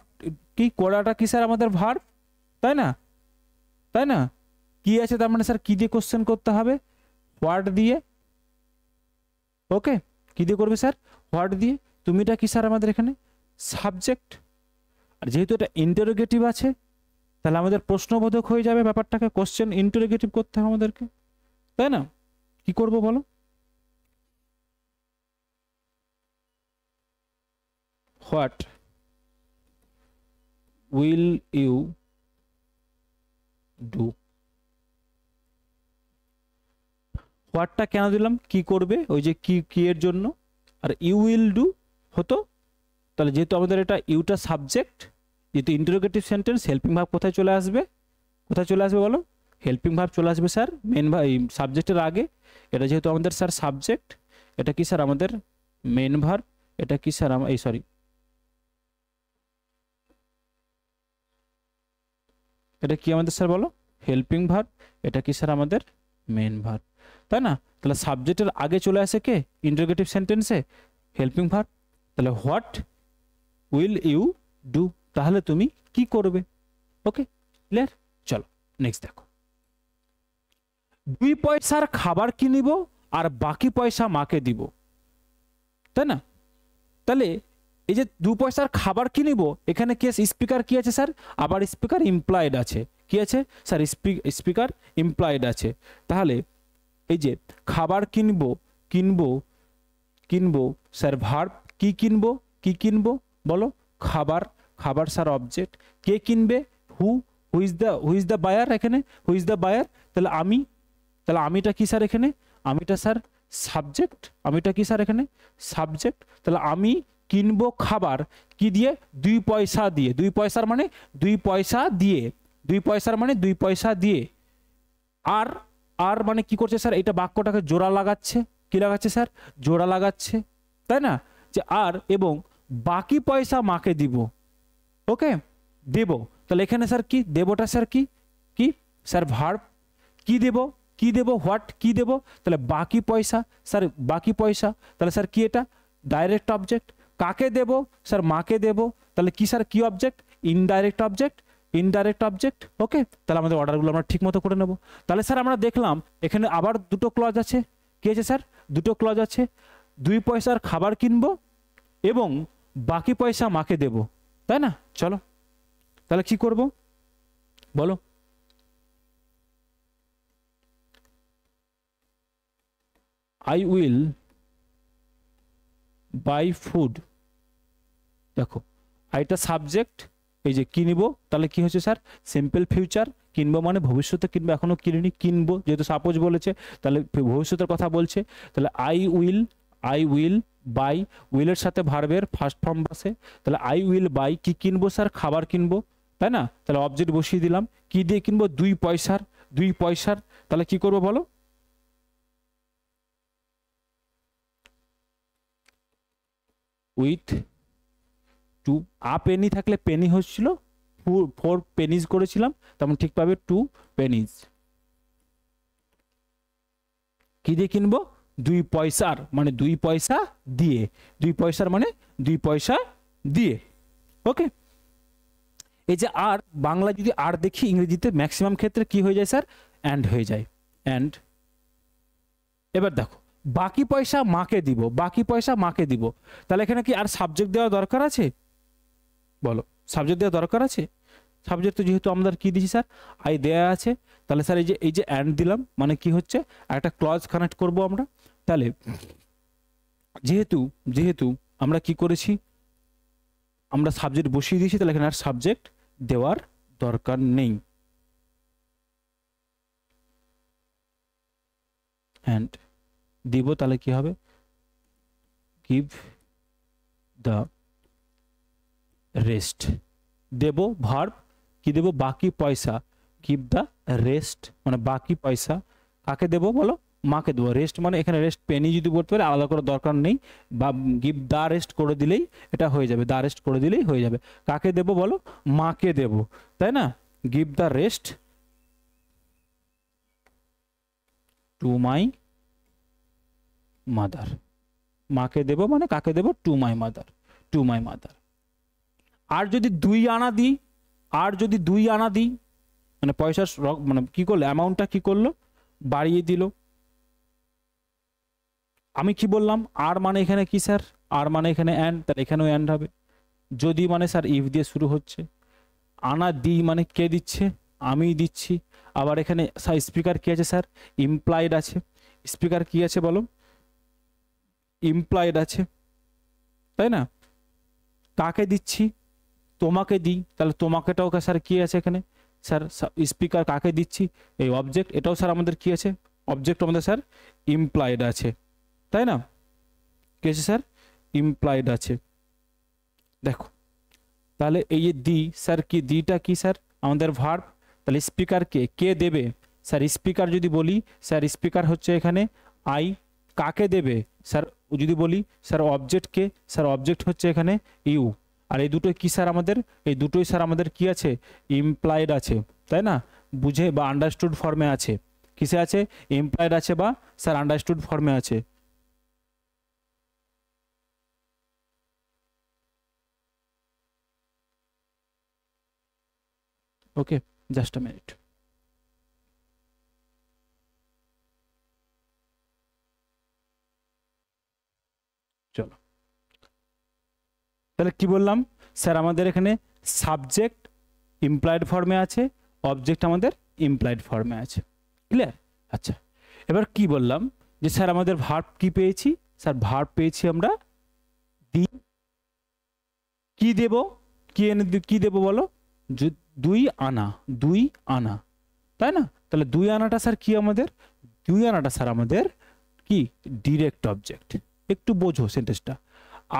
কি করাটা কি স্যার? আমাদের ভার্ব, তাই না? তাই না? কি আছে তার মানে স্যার কি দিয়ে কোশ্চেন করতে হবে? হোয়াট দিয়ে। ওকে, কি দিয়ে করবে স্যার? হোয়াট দিয়ে। তুমিটা কি স্যার আমাদের এখানে? সাবজেক্ট। আর যেহেতু এটা ইন্টারোগেটিভ আছে, তাহলে আমাদের প্রশ্নবোধক হয়ে যাবে ব্যাপারটাকে, কোশ্চেন ইন্টারোগেটিভ করতে হবে আমাদেরকে, তাই না? কি করব বলো? What will you do. হোয়াটটা কেন দিলাম? কি করবে, ওই যে কি এর জন্য। আর ইউ উইল ডু হতো, তাহলে যেহেতু আমাদের এটা ইউটা সাবজেক্ট, যেহেতু ইন্টারোগেটিভ সেন্টেন্স, হেল্পিং ভার্ব কোথায় চলে আসবে? কোথায় চলে আসবে বলো? হেল্পিং ভার্ব চলে আসবে স্যার মেন সাবজেক্টের আগে। এটা যেহেতু আমাদের স্যার সাবজেক্ট, এটা কি স্যার আমাদের মেন ভার্ব, এটা কি স্যার এই সরি, এটা কি আমাদের স্যার বলো? Helping verb. এটা কি স্যার আমাদের মেন ভার্ব, তাই না? তাহলে সাবজেক্টের আগে চলে আসে কে ইন্টারোগেটিভ সেন্টেন্সে? Helping verb. তাহলে হোয়াট উইল ইউ ডু, তাহলে তুমি কি করবে। ওকে, ক্লিয়ার? চলো নেক্সট দেখো। 2 পয়সার খাবার কিনিব আর বাকি পয়সা মাকে দিব, তাই না? তাহলে এই যে 2 পয়সার খাবার কিনিব, এখানে কি আছে? স্পিকার কি আছে স্যার? আবার স্পিকার ইমপ্লয়েড আছে। কি আছে স্যার? স্পিকার ইমপ্লয়েড আছে। তাহলে এই যে খাবার কিনবো, কিনবো, কিনবো স্যার ভার্ব, কি কিনবো, কি কিনবো বলো? খাবার, খাবার স্যার অবজেক্ট। কে কিনবে? Who, who is the buyer, এখানে হু ইজ দ্য বায়ার। তাহলে আমি, তাহলে আমিটা কি স্যার এখানে? আমিটা স্যার সাবজেক্ট, আমিটা কি স্যার এখানে? সাবজেক্ট। তাহলে আমি কিনবো খাবার কি দিয়ে? 2 পয়সা দিয়ে। 2 পয়সার মানে 2 পয়সা দিয়ে, 2 পয়সার মানে 2 পয়সা দিয়ে। আর আর মানে কি করছে স্যার? এটা বাক্যটাকে জোড়া লাগাচ্ছে। কি লাগাচ্ছে স্যার? জোড়া লাগাচ্ছে, তাই না? যে আর এবং বাকি পয়সা মাকে দিব। ওকে, দেব। তাহলে এখানে স্যার কি দেবটা স্যার? কি কি স্যার? ভার্ব। কি দেব? কি দেব? হোয়াট? কি দেব? তাহলে বাকি পয়সা স্যার, বাকি পয়সা। তাহলে স্যার কি এটা? Direct object. কাকে দেব স্যার? মাকে দেব। তাহলে কি স্যার? কি object? Indirect object, indirect object. Okay, তাহলে আমাদের অর্ডারগুলো আমরা ঠিক মতো করে নেব। তাহলে স্যার আমরা দেখলাম এখানে আবার দুটো ক্লজ আছে। কি আছে স্যার? দুটো ক্লজ আছে। 2 পয়সার খাবার কিনবো এবং বাকি পয়সা মাকে দেব, তাই না? চলো তাহলে কি করব বলো? I will buy food। দেখো এটা সাবজেক্ট, এই যে কিনবো, তাহলে কি হচ্ছে স্যার? Simple future. কিনবো মানে ভবিষ্যতে কিনবো, এখনো কিনিনি, কিনবো যেহেতু সাপোজ বলেছে, তাহলে ভবিষ্যতের কথা বলছে। তাহলে আই উইল বাই, উইলের সাথে ভার্বের ফার্স্ট ফর্ম বসে। তাহলে আই উইল বাই, কি কিনবো স্যার? খাবার কিনবো, তাই না? তাহলে অবজেক্ট বসিয়ে দিলাম। কি দিয়ে কিনবো? 2 পয়সার, 2 পয়সার। তাহলে কি করবো বলো? উইথ 2 পেনি থাকলে পেনি হচ্ছিল, 4 পেনিজ করেছিলাম, তেমন ঠিক পাবে 2 পেনিজ। কি দিয়ে কিনবো? 2 পয়সার মানে 2 পয়সা দিয়ে, 2 পয়সার মানে 2 পয়সা দিয়ে। ওকে, এই যে আর, বাংলা যদি আর দেখি, ইংরেজিতে ম্যাক্সিমাম ক্ষেত্রে কি হয়ে যায় স্যার? অ্যান্ড হয়ে যায়, অ্যান্ড। এবার দেখো বাকি পয়সা মাকে দিব, বাকি পয়সা মাকে দিব। তাহলে এখানে কি আর সাবজেক্ট দেওয়া দরকার আছে বলো? সাবজেক্ট দেওয়া দরকার আছে? সাবজেক্ট তো যেহেতু আমাদের কি দিয়েছি স্যার? আই দেয়া আছে। তাহলে স্যার এই যে অ্যান্ড দিলাম মানে কি হচ্ছে? একটা ক্লজ কানেক্ট করব আমরা। তাহলে যেহেতু যেহেতু আমরা কি করেছি? আমরা সাবজেক্ট বসিয়ে দিয়েছি, তাহলে এখানে আর সাবজেক্ট দেওয়ার দরকার নেই। অ্যান্ড দিব, তাহলে কি হবে? Give the rest. দেব ভার্ব, কি দেব? বাকি পয়সা। গিভ দ্য রেস্ট মানে বাকি পয়সা কাকে দেব বলো? মাকে দেবো। রেস্ট মানে এখানে রেস্ট পেনি যদি বলতে পারে, আলাদা করে দরকার নেই, বা গিভ দ্য রেস্ট করে দিলেই এটা হয়ে যাবে, দ্য রেস্ট করে দিলেই হয়ে যাবে। কাকে দেব বলো? মাকে দেব, তাই না? Give the rest to my mother. মাকে দেব মানে কাকে দেব? To my mother, to my mother. আর যদি 2 আনা দিই, আর যদি 2 আনা দিই মানে পয়সার মানে কি করলো? অ্যামাউন্টটা কি করলো? বাড়িয়ে দিল। আমি কি বললাম? আর মানে এখানে কি স্যার? আর মানে এখানে অ্যান্ড, তাহলে এখানেও অ্যান্ড হবে। যদি মানে স্যার ইফ দিয়ে শুরু হচ্ছে। আনা দিই মানে কে দিচ্ছে? আমি দিচ্ছি। আবার এখানে স্যার স্পিকার কি আছে স্যার? ইমপ্লয়েড আছে। স্পিকার কি আছে বলো? ইমপ্লয়েড আছে, তাই না? কাকে দিচ্ছি? তোমাকে দিই। তাহলে তোমাকেটাও স্যার কি আছে এখানে? স্যার স্পিকার কাকে দিচ্ছি? এই অবজেক্ট, এটাও স্যার আমাদের কি আছে? অবজেক্ট আমাদের স্যার ইমপ্লয়েড আছে, তাই না? কি আছে স্যার? ইমপ্লয়েড আছে। দেখো তাহলে এই যে দি, স্যার কি দিটা কি স্যার? আমাদের ভার্ব। তাহলে স্পিকার কে দেবে স্যার? স্পিকার যদি বলি স্যার, স্পিকার হচ্ছে এখানে আই। কাকে দেবে স্যার যদি বলি? স্যার অবজেক্ট কে? স্যার অবজেক্ট হচ্ছে এখানে ইউ। আর এই দুটো কি স্যার আমাদের? এই দুটোই স্যার আমাদের কি আছে? ইমপ্লয়েড আছে, তাই না? বুঝে বা আন্ডারস্টুড ফর্মে আছে। কিসে আছে? ইমপ্লয়েড আছে বা স্যার আন্ডারস্টুড ফর্মে আছে। ওকে, জাস্ট আ মিনিট। তাহলে কি বললাম স্যার, আমাদের এখানে সাবজেক্ট ইমপ্লয়েড ফর্মে আছে, অবজেক্ট আমাদের ইমপ্লয়েড ফর্মে আছে। ক্লিয়ার? আচ্ছা, এবার কি বললাম যে স্যার আমাদের ভার্ব কি পেয়েছি? স্যার ভার্ব পেয়েছি আমরা দি। কি দেব? কি দেব বলো? 2 আনা, 2 আনা, তাই না? তাহলে 2 আনাটা স্যার কি আমাদের? 2 আনাটা স্যার আমাদের কি ডিরেক্ট অবজেক্ট। একটু বোঝো সেন্টেন্সটা।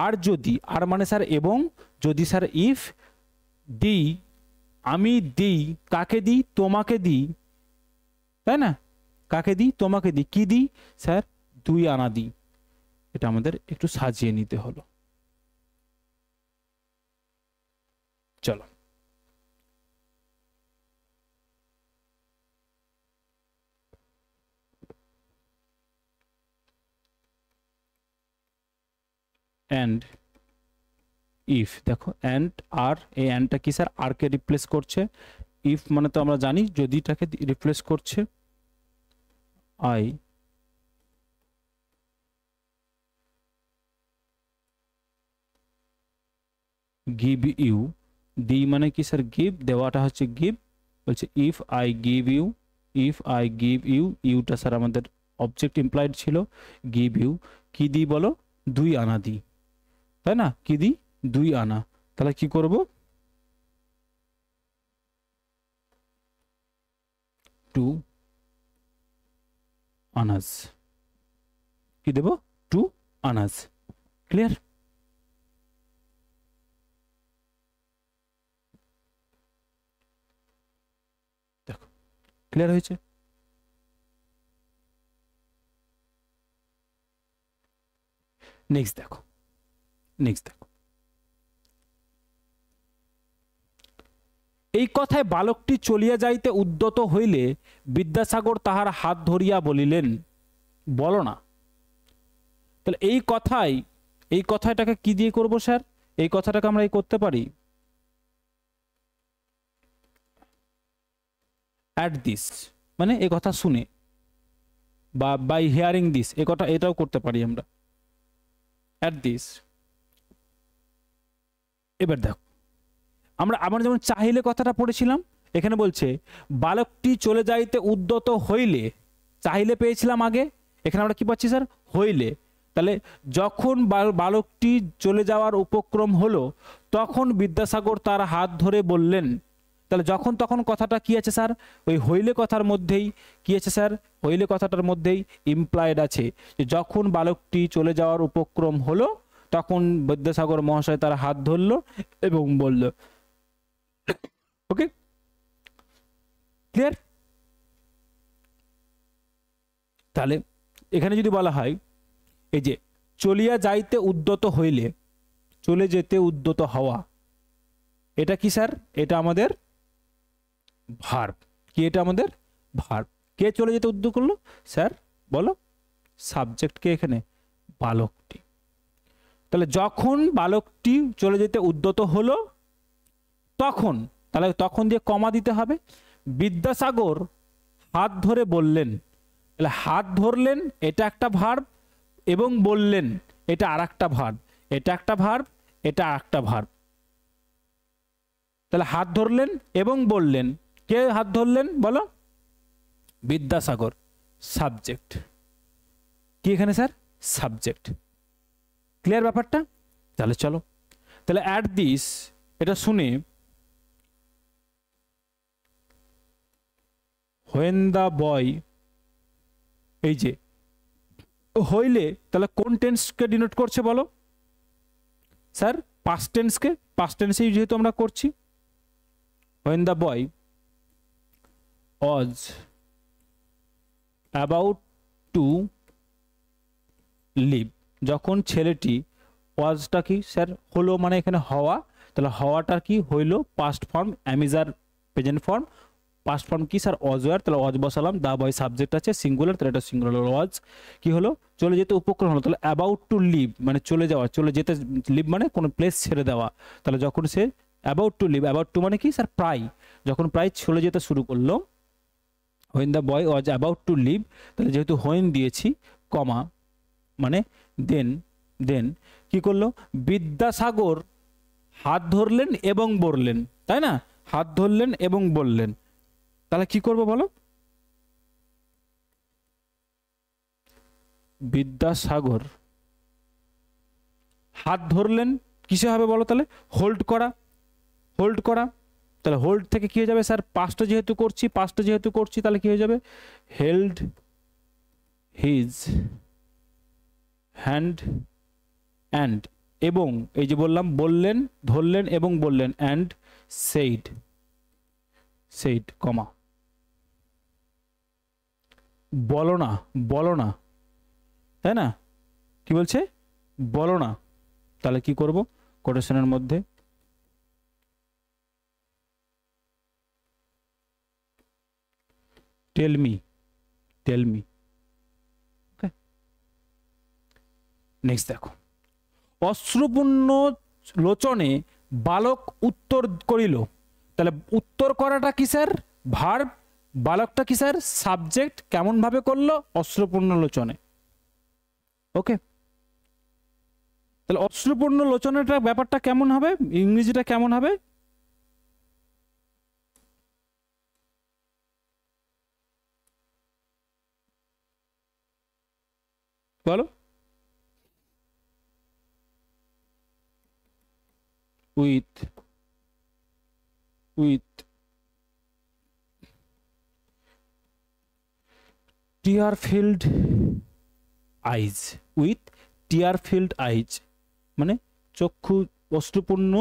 আর যদি, আর মানে স্যার এবং, যদি স্যার ইফ দিই, আমি দিই, কাকে দিই? তোমাকে দিই, তাই না? কাকে দিই? তোমাকে দিই। কি দিই স্যার? 2 আনা দিই। এটা আমাদের একটু সাজিয়ে নিতে হলো। চলো, অ্যান্ড ইফ, দেখো অ্যান্ড আর, এই অ্যান্ডটা কি স্যার আর কে রিপ্লেস করছে। ইফ মানে তো আমরা জানি যদিটাকে রিপ্লেস করছে। আই গিভ ইউ, দি মানে কি স্যার গিভ, দেওয়াটা হচ্ছে গিভ, বলছে if I give you, if I give you, ইউটা স্যার আমাদের অবজেক্ট ইমপ্লয়েড ছিল, গিভ ইউ কি দিই বলো? 2 আনা দিই, তাই না? কি দিই? 2 আনা। তাহলে কি করব? 2 আনাস, কি দেব? 2 আনাস। ক্লিয়ার? দেখো ক্লিয়ার হয়েছে? নেক্সট দেখো, নেক্সট দেখো, এই কথায় বালকটি চলিয়া যাইতে উদ্যত হইলে বিদ্যাসাগর তাহার হাত ধরিয়া বলিলেন। বলো না। তাহলে এই কথাই, এই কথাটাকে কি দিয়ে করব স্যার? এই কথাটাকে আমরা এই করতে পারি অ্যাট দিস, মানে এই কথা শুনে, বা বাই হিয়ারিং দিস, এই কথা এটাও করতে পারি আমরা অ্যাট দিস। এবার দেখো, আমরা যেমন চাহিলে কথাটা পড়েছিলাম, এখানে বলছে বালকটি চলে যাইতে উদ্যত হইলে, চাহিলে পেয়েছিলাম আগে, এখানে আমরা কি পাচ্ছি স্যার? হইলে। তাহলে যখন বালকটি চলে যাওয়ার উপক্রম হলো, তখন বিদ্যাসাগর তার হাত ধরে বললেন। তাহলে যখন তখন কথাটা কি আছে স্যার? ওই হইলে কথার মধ্যেই কি আছে স্যার? হইলে কথাটার মধ্যেই ইমপ্লয়েড আছে যে যখন বালকটি চলে যাওয়ার উপক্রম হলো, তখন বিদ্যাসাগর মহাশয় তার হাত ধরলো এবং বলল। ওকে, ক্লিয়ার? তাহলে এখানে যদি বলা হয় এই যে চলিয়া যাইতে উদ্যত হইলে, চলে যেতে উদ্যত হওয়া, এটা কি স্যার? এটা আমাদের ভার্ব। কি এটা আমাদের ভার্ব। কে চলে যেতে উদ্যত করলো স্যার বলো? সাবজেক্ট কে এখানে? বালকটি। তাহলে যখন বালকটি চলে যেতে উদ্যত হলো তখন, তাহলে তখন দিয়ে কমা দিতে হবে। বিদ্যাসাগর হাত ধরে বললেন, তাহলে হাত ধরলেন এটা একটা ভার্ব, এবং বললেন এটা আর একটা ভার্ব, এটা একটা ভার্ব, এটা একটা ভার্ব। তাহলে হাত ধরলেন এবং বললেন, কে হাত ধরলেন বলো? বিদ্যাসাগর। সাবজেক্ট কি এখানে স্যার? সাবজেক্ট। ক্লিয়ার ব্যাপারটা? তাহলে চলো, তাহলে অ্যাট দিস, এটা শুনে হোয়েন দা বয়, এই যে হইলে, তাহলে কোন টেন্সকে ডিনোট করছে বলো স্যার? পাস্ট টেন্সকে, পাস্ট টেন্সেই যেহেতু আমরা করছি। When the boy was about to leave, যখন ছেলেটি, ওয়াজটা কি স্যার? হলো মানে এখানে হওয়া, তাহলে হওয়াটা কি হইলো? Past form, am is are present form. Past form কি স্যার? ওয়াজ ওয়ার, তাহলে ওয়াজ বসালাম, দা বয় সাবজেক্ট আছে সিঙ্গুলার, তাহলে এটা সিঙ্গুলার ওয়াজ। কি হলো? চলে যেতে উপক্রম হলো। তাহলে অ্যাবাউট টু লিভ মানে চলে যাওয়া, চলে যেতে, লিভ মানে কোনো প্লেস ছেড়ে দেওয়া। তাহলে যখন সে about to leave, about to মানে কি স্যার? প্রায়, যখন প্রায় চলে যেতে শুরু করলো। When the boy was about to leave, তাহলে যেহেতু হোয়েন দিয়েছি কমা, মানে দেন, দেন কি করলো? বিদ্যাসাগর হাত ধরলেন এবং বললেন, তাই না? হাত ধরলেন এবং বললেন, তাহলে কি করব বলো? বিদ্যাসাগর হাত ধরলেন, কিসে হবে বলো তাহলে? হোল্ড করা, হোল্ড করা। তাহলে হোল্ড থেকে কি হয়ে যাবে স্যার? পাঁচটা যেহেতু করছি তাহলে কি হয়ে যাবে? হেল্ড হিজ হ্যান্ড অ্যান্ড, এবং এই যে বললাম বললেন, ধরলেন এবং বললেন, অ্যান্ড সেইড, সেইড কমা, বলো না, বলো না, তাই না? কি বলছে? বলো না। তাহলে কি করব? কোটেশনের মধ্যে টেল মি, টেল মি। ওকে, নেক্সট দেখো, অশ্রুপূর্ণ লোচনে বালক উত্তর করিল। তাহলে উত্তর করাটা কি স্যার? ভার্ব। বালকটা কি স্যার? সাবজেক্ট। কেমন ভাবে করলো? অশ্রুপূর্ণ লোচনে। ওকে, তাহলে অশ্রুপূর্ণ লোচনেটা ব্যাপারটা কেমন হবে? ইংরেজিটা কেমন হবে? বলো। With, with tear filled eyes, with tear filled eyes মানে চক্ষু অশ্রুপূর্ণ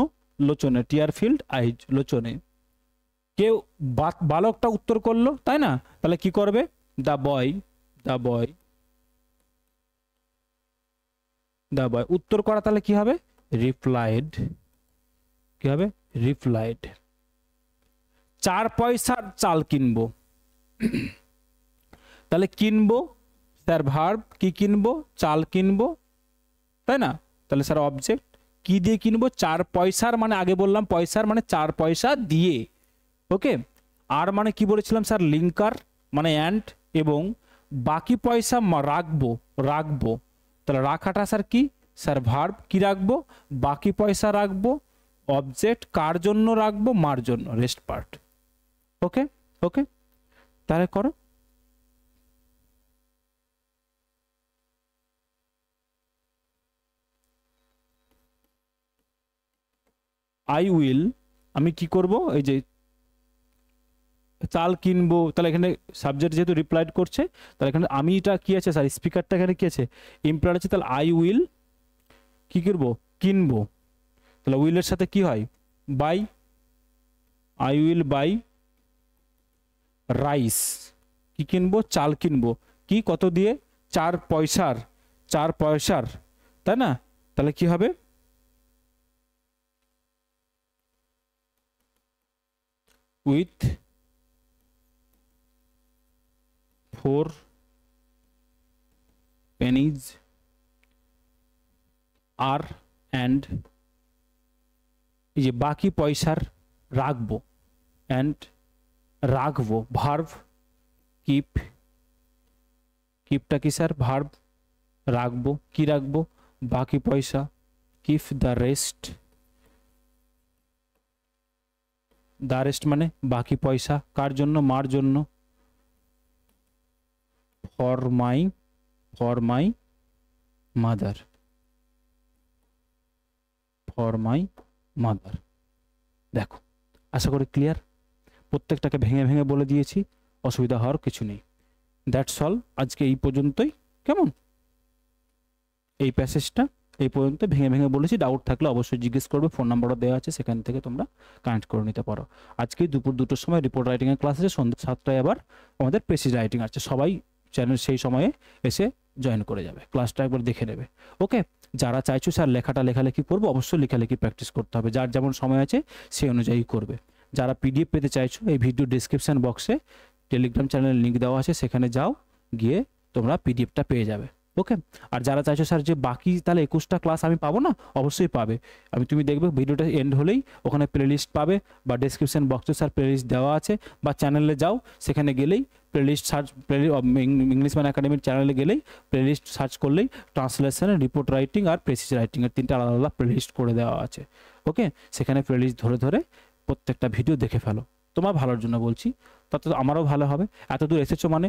লোচনে, টিয়ার ফিল্ড আইজ লোচনে। কেউ বালকটা উত্তর করলো, তাই না? তাহলে কি করবে? The boy, the boy, the boy উত্তর করা, তাহলে কি হবে? রিপ্লাইড, কি হবে? রিপ্লাইড। 4 পয়সার চাল কিনবো, তাহলে কিনবো স্যার ভার্ব। কি কিনবো? চাল কিনবো, তাই না? তাহলে স্যার অবজেক্ট। কি দিয়ে কিনবো? 4 পয়সার, মানে আগে বললাম পয়সার মানে 4 পয়সা দিয়ে। ওকে, আর মানে কি বলেছিলাম স্যার? লিঙ্কার মানে অ্যান্ড, এবং বাকি পয়সা রাখবো, রাখবো। তাহলে রাখাটা স্যার কি? Sir verb. কি রাখবো? বাকি পয়সা রাখবো। অবজেক্ট। কার জন্য রাখবো? মার জন্য, রেস্ট পার্ট। ওকে, ওকে, তাহলে করো। আই উইল, আমি কি করব? এই যে চাল কিনবো, তাহলে এখানে সাবজেক্ট যেহেতু রিপ্লাইড করছে, তাহলে এখানে আমিটা কি আছে স্যার? স্পিকারটা এখানে কি আছে? ইমপ্লয়েড আছে। তাহলে আই উইল কি করবো? কিনবো। তাহলে উইলের সাথে কি হয়? Buy. I will buy rice. কি কিনবো? চাল কিনবো। কি কত দিয়ে? 4 পয়সার, 4 পয়সার, তাই না? তাহলে কি হবে? উইথ 4 pennies আর অ্যান্ড, এই যে বাকি পয়সার রাখবো, অ্যান্ড রাখবো ভার্ব। কিপ, কিপটা কি স্যার? ভার্ব। রাখবো, কি রাখবো? বাকি পয়সা। Keep the rest, the rest মানে বাকি পয়সা। কার জন্য? মার জন্য। For my, for my mother, for my mother. দেখো, আশা করি ক্লিয়ার। প্রত্যেকটাকে ভেঙে ভেঙে বলে দিয়েছি, অসুবিধা হওয়ার কিছু নেই। দ্যাটস অল, আজকে এই পর্যন্তই। কেমন? এই প্যাসেজটা এই পর্যন্ত ভেঙে ভেঙে বলেছি। ডাউট থাকলে অবশ্যই জিজ্ঞেস করবে, ফোন নাম্বারও দেওয়া আছে, সেখান থেকে তোমরা কানেক্ট করে নিতে পারো। আজকে দুপুর 2টোর সময় রিপোর্ট রাইটিংয়ের ক্লাস আছে, সন্ধ্যা 7টায় আবার আমাদের পেসেজ রাইটিং আছে। সবাই চ্যানেল সেই সময়ে এসে জয়েন করে যাবে, ক্লাসটা একবার দেখে নেবে। ওকে, যারা চাইছো স্যার লেখাটা লেখালেখি করবো, অবশ্যই লেখালেখি প্র্যাকটিস করতে হবে। যার যেমন সময় আছে সেই অনুযায়ী করবে। যারা পিডিএফ পেতে চাইছো, এই ভিডিও ডিসক্রিপশন বক্সে টেলিগ্রাম চ্যানেলের লিঙ্ক দেওয়া আছে, সেখানে যাও, গিয়ে তোমরা পিডিএফটা পেয়ে যাবে। ওকে, আর যারা চাইছো স্যার যে বাকি তাহলে 21টা ক্লাস আমি পাবো না, অবশ্যই পাবে। তুমি দেখবে ভিডিওটা এন্ড হলেই ওখানে প্লেলিস্ট পাবে, বা ডেসক্রিপশন বক্সে স্যার প্লেলিস্ট দেওয়া আছে, বা চ্যানেলে যাও, সেখানে গেলেই প্লেলিস্ট সার্চ ইংলিশ ম্যান একাডেমির চ্যানেলে গেলেই প্লেলিস্ট সার্চ করলেই ট্রান্সলেশন, রিপোর্ট রাইটিং আর প্রেসিজ রাইটিংয়ের 3টা আলাদা আলাদা প্লেলিস্ট করে দেওয়া আছে। ওকে, সেখানে প্লেলিস্ট ধরে ধরে প্রত্যেকটা ভিডিও দেখে ফেলো, তোমার ভালোর জন্য বলছি, তাতে তো আমারও ভালো হবে। এত দূর এসেছো মানে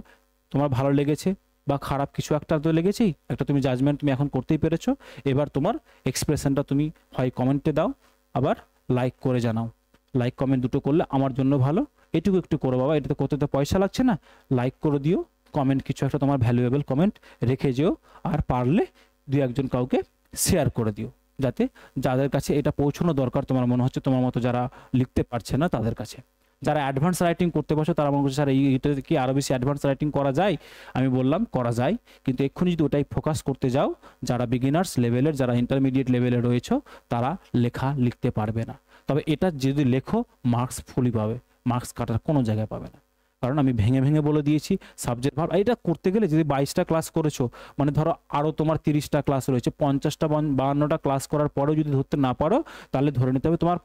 তোমার ভালো লেগেছে বা খারাপ কিছু একটা তো লেগেছেই, একটা তুমি জাজমেন্ট তুমি এখন করতেই পেরেছো। এবার তোমার এক্সপ্রেশনটা তুমি হয় কমেন্টে দাও, আবার লাইক করে জানাও। লাইক কমেন্ট দুটো করলে আমার জন্য ভালো। এটুকু একটু করো বাবা, এটাতে করতে তো পয়সা লাগছে না, লাইক করে দিও, কমেন্ট কিছু একটা তোমার ভ্যালুয়েবল কমেন্ট রেখে যেও, আর পারলে 2-1 কাউকে শেয়ার করে দিও, যাতে যাদের কাছে এটা পৌঁছানো দরকার তোমার মনে হচ্ছে, তোমার মতো যারা লিখতে পারছে না তাদের কাছে। যারা অ্যাডভান্স রাইটিং করতে বসে তারা মনে করছে স্যার এইটাতে কি আরও বেশি অ্যাডভান্স রাইটিং করা যায়? আমি বললাম করা যায়, কিন্তু এক্ষুনি যদি ওটাই ফোকাস করতে যাও, যারা বিগিনার্স লেভেলের, যারা ইন্টারমিডিয়েট লেভেলে রয়েছে তারা লেখা লিখতে পারবে না। তবে এটা যদি লেখো মার্কস ফুলই পাবে, মার্কস কাটার কোনো জায়গায় পাবে না। কারণ আমি ভেঙে ভেঙে বলে দিয়েছি সাবজেক্ট ভার্ব। এটা করতে গেলে যদি 22টা ক্লাস করেছো, মানে ধরো আরও তোমার 30টা ক্লাস রয়েছে, 50টা 52টা ক্লাস করার পরেও যদি ধরতে না পারো, তাহলে ধরে নিতে হবে তোমার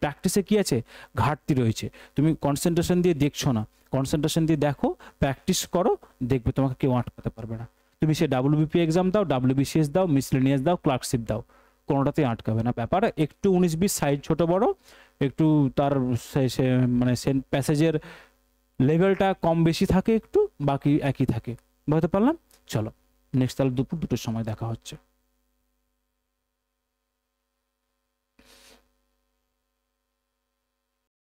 প্র্যাকটিসে কী আছে, ঘাটতি রয়েছে। তুমি কনসেন্ট্রেশন দিয়ে দেখছো না, কনসেন্ট্রেশন দিয়ে দেখো, প্র্যাকটিস করো, দেখবে তোমাকে কেউ আটকাতে পারবে না। তুমি সে WBP এক্সাম দাও, WBCS দাও, মিসলেনিয়াস দাও, ক্লার্কশিপ দাও, কোনোটাতেই আটকাবে না। ব্যাপার একটু 19-20 সাইজ ছোটো বড়, একটু তার মানে প্যাসেজের লেভেলটা কম বেশি থাকে একটু, বাকি একই থাকে। বুঝতে পারলাম? চলো নেক্সট তাহলে দুপুর 2টোর সময় দেখা হচ্ছে।